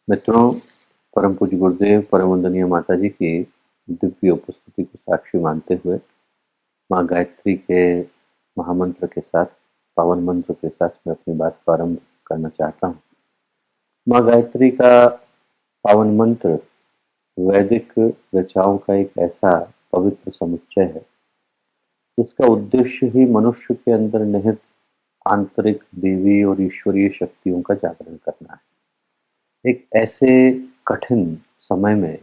मित्रों, परम पूज्य गुरुदेव परम वंदनीय माता जी की दिव्य उपस्थिति को साक्षी मानते हुए माँ गायत्री के महामंत्र के साथ, पावन मंत्र के साथ मैं अपनी बात प्रारंभ करना चाहता हूँ। माँ गायत्री का पावन मंत्र वैदिक ऋचाओं का एक ऐसा पवित्र समुच्चय है जिसका उद्देश्य ही मनुष्य के अंदर निहित आंतरिक देवी और ईश्वरीय शक्तियों का जागरण करना है। एक ऐसे कठिन समय में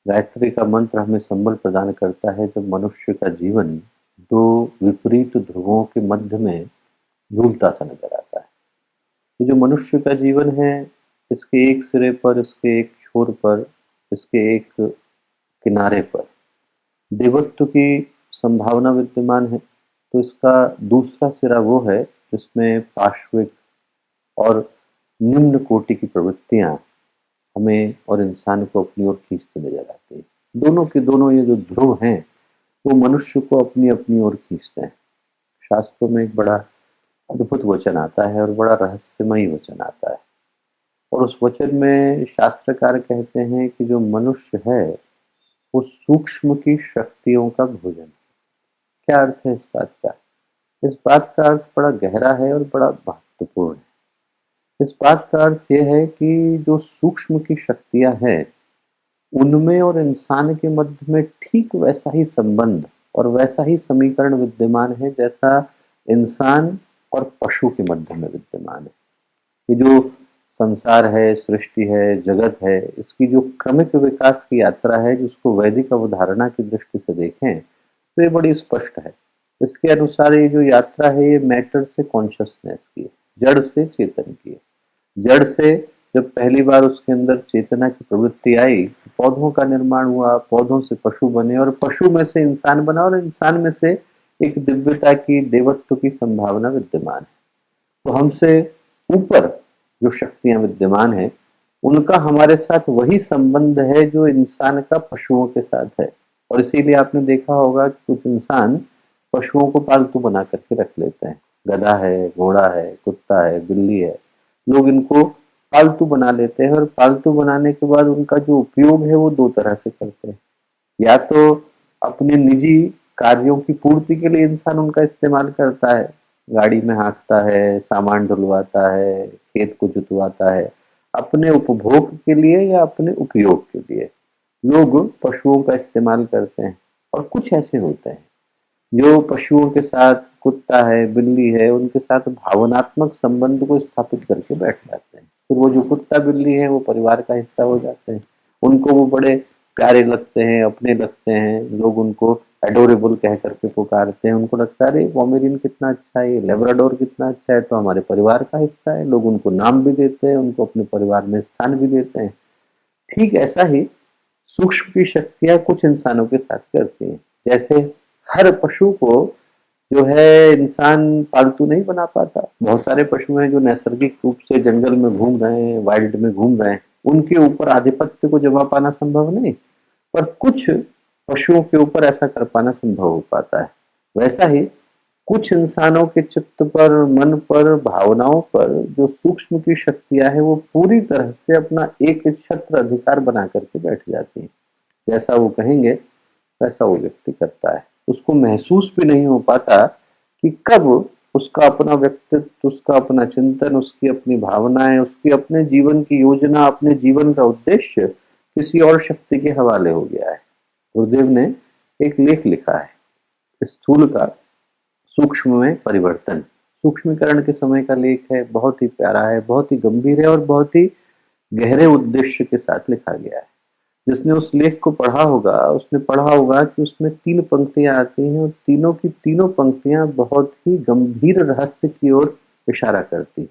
गायत्री का मंत्र हमें संबल प्रदान करता है जब मनुष्य का जीवन दो विपरीत ध्रुवों के मध्य में झूलता सा नजर आता है। ये जो मनुष्य का जीवन है, इसके एक सिरे पर, इसके एक छोर पर, इसके एक किनारे पर देवत्व की संभावना विद्यमान है, तो इसका दूसरा सिरा वो है जिसमें पाश्विक और निम्न कोटि की प्रवृत्तियां हमें और इंसान को अपनी ओर खींचती नजर आती है। दोनों के दोनों ये जो ध्रुव हैं वो मनुष्य को अपनी अपनी ओर खींचते हैं। शास्त्रों में एक बड़ा अद्भुत वचन आता है और बड़ा रहस्यमयी वचन आता है, और उस वचन में शास्त्रकार कहते हैं कि जो मनुष्य है वो सूक्ष्म की शक्तियों का भोजन है। क्या अर्थ है इस बात का? इस बात का अर्थ बड़ा गहरा है और बड़ा महत्वपूर्ण है। इस बात का अर्थ यह है कि जो सूक्ष्म की शक्तियां हैं उनमें और इंसान के मध्य में ठीक वैसा ही संबंध और वैसा ही समीकरण विद्यमान है जैसा इंसान और पशु के मध्य में विद्यमान है। ये जो संसार है, सृष्टि है, जगत है, इसकी जो क्रमिक विकास की यात्रा है जिसको वैदिक अवधारणा की दृष्टि से देखें तो ये बड़ी स्पष्ट है। इसके अनुसार ये जो यात्रा है ये मैटर से कॉन्शियसनेस की है, जड़ से चेतन की है। जड़ से जब पहली बार उसके अंदर चेतना की प्रवृत्ति आई, पौधों का निर्माण हुआ, पौधों से पशु बने और पशु में से इंसान बना और इंसान में से एक दिव्यता की, देवत्व की संभावना विद्यमान है। तो हमसे ऊपर जो शक्तियां विद्यमान हैं उनका हमारे साथ वही संबंध है जो इंसान का पशुओं के साथ है। और इसीलिए आपने देखा होगा कि कुछ इंसान पशुओं को पालतू बना करके रख लेते हैं। गधा है, घोड़ा है, कुत्ता है, बिल्ली है, लोग इनको पालतू बना लेते हैं और पालतू बनाने के बाद उनका जो उपयोग है वो दो तरह से करते हैं। या तो अपने निजी कार्यों की पूर्ति के लिए इंसान उनका इस्तेमाल करता है, गाड़ी में हाँकता है, सामान ढुलवाता है, खेत को जुतवाता है, अपने उपभोग के लिए या अपने उपयोग के लिए लोग पशुओं का इस्तेमाल करते हैं। और कुछ ऐसे होते हैं जो पशुओं के साथ, कुत्ता है, बिल्ली है, उनके साथ भावनात्मक संबंध को स्थापित करके बैठ जाते हैं। फिर वो जो कुत्ता बिल्ली है वो परिवार का हिस्सा हो जाते हैं। उनको वो बड़े प्यारे लगते हैं, अपने लगते हैं, लोग उनको एडोरेबल कह करके पुकारते हैं। उनको लगता है अरे पॉमेरियन कितना अच्छा है, लेब्राडोर कितना अच्छा है, तो हमारे परिवार का हिस्सा है। लोग उनको नाम भी देते हैं, उनको अपने परिवार में स्थान भी देते हैं। ठीक ऐसा ही सूक्ष्म की शक्तियां कुछ इंसानों के साथ करती हैं। जैसे हर पशु को जो है इंसान पालतू नहीं बना पाता। बहुत सारे पशु हैं जो नैसर्गिक रूप से जंगल में घूम रहे हैं, वाइल्ड में घूम रहे हैं, उनके ऊपर आधिपत्य को जमा पाना संभव नहीं, पर कुछ पशुओं के ऊपर ऐसा कर पाना संभव हो पाता है। वैसा ही कुछ इंसानों के चित्त पर, मन पर, भावनाओं पर जो सूक्ष्म की शक्तियां हैं वो पूरी तरह से अपना एक छत्र अधिकार बना करके बैठ जाती हैं। जैसा वो कहेंगे वैसा वो व्यक्ति करता है। उसको महसूस भी नहीं हो पाता कि कब उसका अपना व्यक्तित्व, उसका अपना चिंतन, उसकी अपनी भावनाएं, उसकी अपने जीवन की योजना, अपने जीवन का उद्देश्य किसी और शक्ति के हवाले हो गया है। गुरुदेव ने एक लेख लिखा है, स्थूल का सूक्ष्म में परिवर्तन। सूक्ष्मीकरण के समय का लेख है, बहुत ही प्यारा है, बहुत ही गंभीर है और बहुत ही गहरे उद्देश्य के साथ लिखा गया है। जिसने उस लेख को पढ़ा होगा उसने पढ़ा होगा कि उसमें 3 पंक्तियां आती हैं और तीनों की तीनों पंक्तियां बहुत ही गंभीर रहस्य की ओर इशारा करती हैं।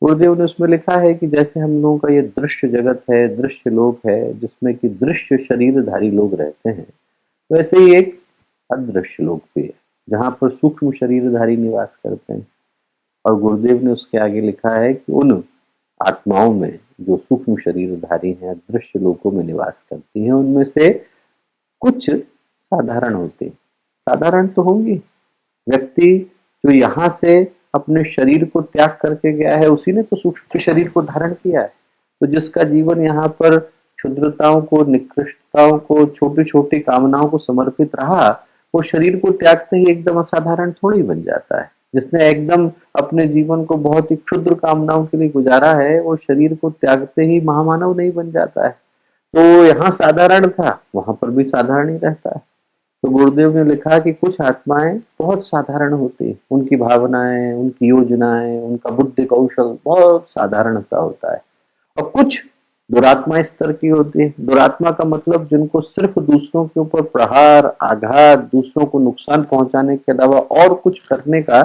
गुरुदेव ने उसमें लिखा है कि जैसे हम लोगों का ये दृश्य जगत है, दृश्य लोक है, जिसमें कि दृश्य शरीरधारी लोग रहते हैं, वैसे ही एक अदृश्य लोक भी है जहाँ पर सूक्ष्म शरीरधारी निवास करते हैं। और गुरुदेव ने उसके आगे लिखा है कि उन आत्माओं में जो सूक्ष्म शरीरधारी हैं, दृश्य लोकों में निवास करती हैं, उनमें से कुछ साधारण होती हैं। साधारण तो होंगी। व्यक्ति जो यहाँ से अपने शरीर को त्याग करके गया है उसी ने तो सूक्ष्म के शरीर को धारण किया है। तो जिसका जीवन यहाँ पर क्षुद्रताओं को, निकृष्टताओं को, छोटी छोटी कामनाओं को समर्पित रहा, वो शरीर को त्यागते ही एकदम असाधारण थोड़ी बन जाता है। जिसने एकदम अपने जीवन को बहुत ही क्षुद्र कामनाओं के लिए गुजारा है, वो शरीर को त्यागते ही महामानव नहीं बन जाता है। तो यहाँ साधारण था, वहां पर भी साधारण ही रहता है। तो गुरुदेव ने लिखा कि कुछ आत्माएं बहुत साधारण होती हैं, उनकी भावनाएं, उनकी योजनाएं, उनका बुद्धि कौशल बहुत साधारण सा होता है। और कुछ दुरात्मा इस तरह की होती है। दुरात्मा का मतलब जिनको सिर्फ दूसरों के ऊपर प्रहार, आघात, दूसरों को नुकसान पहुंचाने के अलावा और कुछ करने का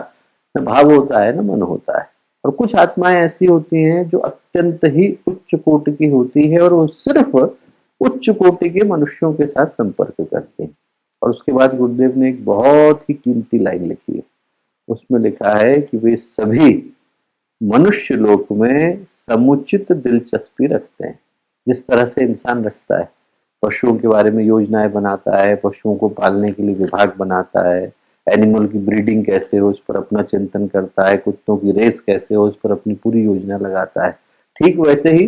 भाव होता है ना, मन होता है। और कुछ आत्माएं ऐसी होती हैं जो अत्यंत ही उच्च कोटि की होती है, और वो सिर्फ उच्च कोटि के मनुष्यों के साथ संपर्क करते हैं। और उसके बाद गुरुदेव ने एक बहुत ही कीमती लाइन लिखी है। उसमें लिखा है कि वे सभी मनुष्य लोक में समुचित दिलचस्पी रखते हैं, जिस तरह से इंसान रखता है। पशुओं के बारे में योजनाएं बनाता है, पशुओं को पालने के लिए विभाग बनाता है, एनिमल की ब्रीडिंग कैसे हो उस पर अपना चिंतन करता है, कुत्तों की रेस कैसे हो उस पर अपनी पूरी योजना लगाता है। ठीक वैसे ही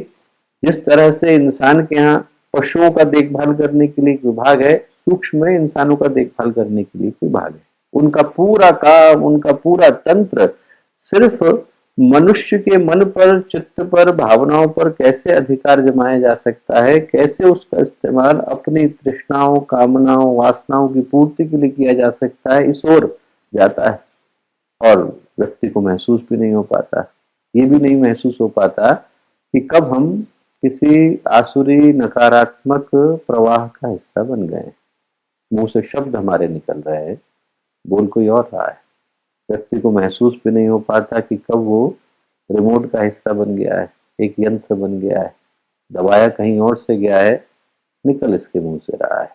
जिस तरह से इंसान के यहाँ पशुओं का देखभाल करने के लिए एक विभाग है, सूक्ष्म में इंसानों का देखभाल करने के लिए एक विभाग है। उनका पूरा काम, उनका पूरा तंत्र सिर्फ मनुष्य के मन पर, चित्त पर, भावनाओं पर कैसे अधिकार जमाया जा सकता है, कैसे उसका इस्तेमाल अपनी तृष्णाओं, कामनाओं, वासनाओं की पूर्ति के लिए किया जा सकता है, इस ओर जाता है। और व्यक्ति को महसूस भी नहीं हो पाता, ये भी नहीं महसूस हो पाता कि कब हम किसी आसुरी नकारात्मक प्रवाह का हिस्सा बन गए। मुंह से शब्द हमारे निकल रहे हैं, बोल कोई और रहा है। व्यक्ति को महसूस भी नहीं हो पाता कि कब वो रिमोट का हिस्सा बन गया है, एक यंत्र बन गया है, दबाया कहीं और से गया है, निकल इसके मुंह से रहा है।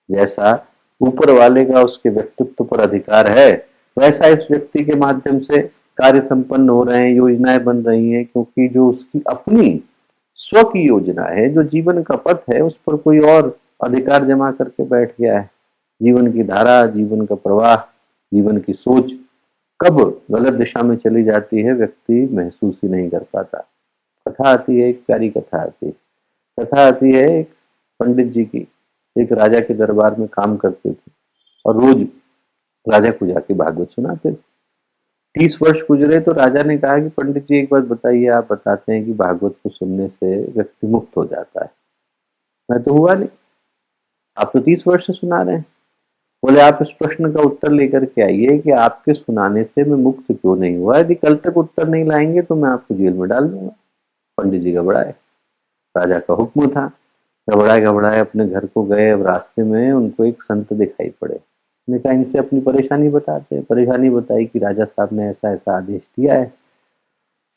जैसा ऊपर वाले का उसके व्यक्तित्व पर अधिकार है, वैसा इस व्यक्ति के माध्यम से कार्य संपन्न हो रहे हैं, योजनाएं बन रही हैं, क्योंकि जो उसकी अपनी स्व की योजना है, जो जीवन का पथ है, उस पर कोई और अधिकार जमा करके बैठ गया है। जीवन की धारा, जीवन का प्रवाह, जीवन की सोच कब गलत दिशा में चली जाती है, व्यक्ति महसूस ही नहीं कर पाता। कथा आती है, एक प्यारी कथा आती है। कथा आती है एक पंडित जी की, एक राजा के दरबार में काम करते थे और रोज राजा को जाके भागवत सुनाते थे। 30 वर्ष गुजरे तो राजा ने कहा कि पंडित जी एक बात बताइए, आप बताते हैं कि भागवत को सुनने से व्यक्ति मुक्त हो जाता है, मैं तो हुआ नहीं, आप तो 30 वर्ष से सुना रहे हैं। बोले आप इस प्रश्न का उत्तर लेकर के आइए कि आपके सुनाने से मैं मुक्त क्यों नहीं हुआ। यदि कल तक उत्तर नहीं लाएंगे तो मैं आपको जेल में डाल दूंगा। पंडित जी घबराए, राजा का हुक्म था। घबराए घबराए अपने घर को गए। अब रास्ते में उनको एक संत दिखाई पड़े। उन्होंने कहा इनसे अपनी परेशानी बताते हैं। परेशानी बताई कि राजा साहब ने ऐसा ऐसा आदेश दिया है।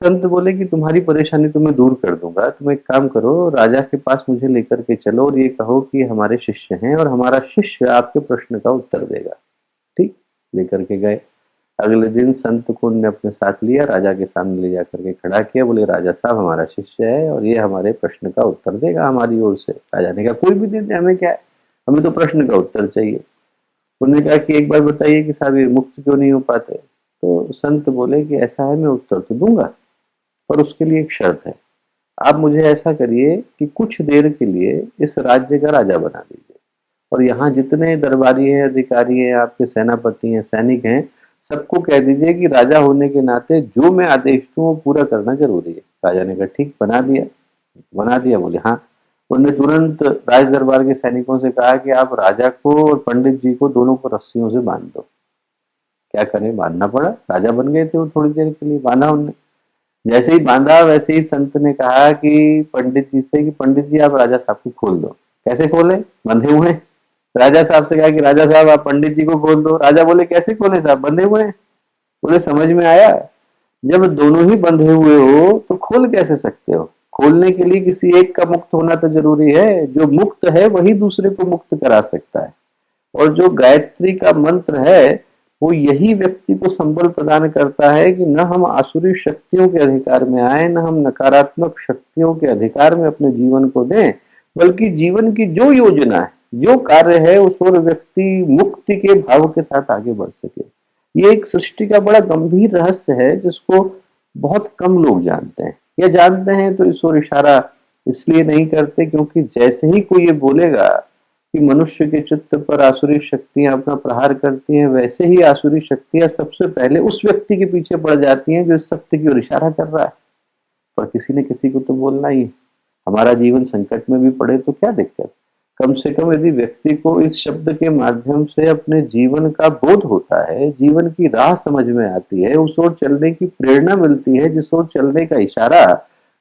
संत बोले कि तुम्हारी परेशानी तो मैं दूर कर दूंगा, तुम एक काम करो, राजा के पास मुझे लेकर के चलो और ये कहो कि हमारे शिष्य हैं और हमारा शिष्य आपके प्रश्न का उत्तर देगा। ठीक, लेकर के गए। अगले दिन संत को उन्होंने अपने साथ लिया, राजा के सामने ले जाकर के खड़ा किया। बोले राजा साहब हमारा शिष्य है और ये हमारे प्रश्न का उत्तर देगा हमारी ओर से। राजा ने कहा कोई भी दे दे, हमें क्या है, हमें तो प्रश्न का उत्तर चाहिए। उन्होंने कहा कि एक बार बताइए कि साहब ये मुक्त क्यों नहीं हो पाते। तो संत बोले कि ऐसा है, मैं उत्तर तो दूंगा पर उसके लिए एक शर्त है। आप मुझे ऐसा करिए कि कुछ देर के लिए इस राज्य का राजा बना दीजिए और यहाँ जितने दरबारी हैं, अधिकारी हैं, आपके सेनापति हैं, सैनिक हैं, सबको कह दीजिए कि राजा होने के नाते जो मैं आदेश दूं वो पूरा करना जरूरी है। राजा ने कहा ठीक, बना दिया। बना दिया? बोले हाँ। उन्होंने तुरंत राज दरबार के सैनिकों से कहा कि आप राजा को और पंडित जी को दोनों को रस्सियों से बांध दो। क्या करें, बांधना पड़ा। राजा बन गए थे वो, थोड़ी देर के लिए बांधा उन्होंने। जैसे ही बांधा वैसे ही संत ने कहा कि पंडित जी से कि पंडित जी आप राजा साहब को खोल दो। कैसे खोले, बंधे हुए हैं। राजा साहब से कहा कि राजा साहब आप पंडित जी को खोल दो। राजा बोले कैसे खोले साहब, बंधे हुए हैं। बोले समझ में आया, जब दोनों ही बंधे हुए हो तो खोल कैसे सकते हो। खोलने के लिए किसी एक का मुक्त होना तो जरूरी है। जो मुक्त है वही दूसरे को मुक्त करा सकता है। और जो गायत्री का मंत्र है वो यही व्यक्ति को संबल प्रदान करता है कि न हम आसुरी शक्तियों के अधिकार में आए, न हम नकारात्मक शक्तियों के अधिकार में अपने जीवन को दें, बल्कि जीवन की जो योजना है, जो कार्य है, उस ओर व्यक्ति मुक्ति के भाव के साथ आगे बढ़ सके। ये एक सृष्टि का बड़ा गंभीर रहस्य है जिसको बहुत कम लोग जानते हैं या जानते हैं तो इस ओर इशारा इसलिए नहीं करते क्योंकि जैसे ही कोई ये बोलेगा कि मनुष्य के चित्त पर आसुरी शक्तियां अपना प्रहार करती हैं, वैसे ही आसुरी शक्तियां सबसे पहले उस व्यक्ति के पीछे पड़ जाती हैं जो इस सत्य की ओर इशारा कर रहा है। पर किसी न किसी को तो बोलना ही है। हमारा जीवन संकट में भी पड़े तो क्या दिक्कत, कम से कम यदि व्यक्ति को इस शब्द के माध्यम से अपने जीवन का बोध होता है, जीवन की राह समझ में आती है, उस ओर चलने की प्रेरणा मिलती है, जिस ओर चलने का इशारा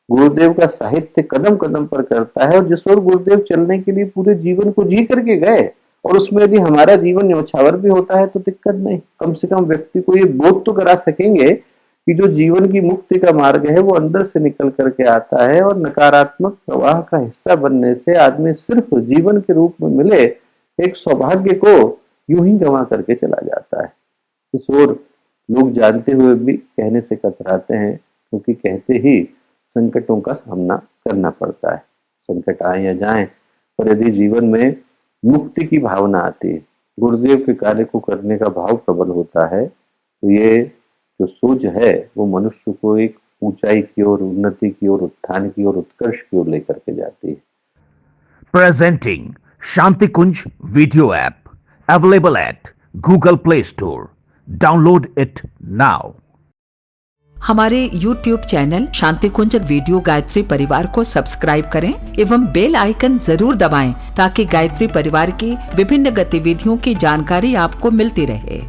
गुरुदेव का साहित्य कदम कदम पर करता है, और जिस ओर गुरुदेव चलने के लिए पूरे जीवन को जी करके गए, और उसमें यदि हमारा जीवन न्यौछावर भी होता है तो दिक्कत नहीं। कम से कम व्यक्ति को ये बोध तो करा सकेंगे कि जो जीवन की मुक्ति का मार्ग है वो अंदर से निकल करके आता है, और नकारात्मक प्रवाह का हिस्सा बनने से आदमी सिर्फ जीवन के रूप में मिले एक सौभाग्य को यूं ही गंवा करके चला जाता है। इस ओर लोग जानते हुए भी कहने से कतराते हैं, क्योंकि कहते ही संकटों का सामना करना पड़ता है। संकट आए या जाएं, पर यदि जीवन में मुक्ति की भावना आती है, गुरुदेव के कार्य को करने का भाव प्रबल होता है, तो ये जो सोच है वो मनुष्य को एक ऊंचाई की ओर, उन्नति की ओर, उत्थान की ओर, उत्कर्ष की ओर लेकर के जाती है। Presenting Shanti Kunj video app available at Google Play Store. Download it now. हमारे YouTube चैनल शांति कुंज वीडियो गायत्री परिवार को सब्सक्राइब करें एवं बेल आइकन जरूर दबाएं ताकि गायत्री परिवार की विभिन्न गतिविधियों की जानकारी आपको मिलती रहे।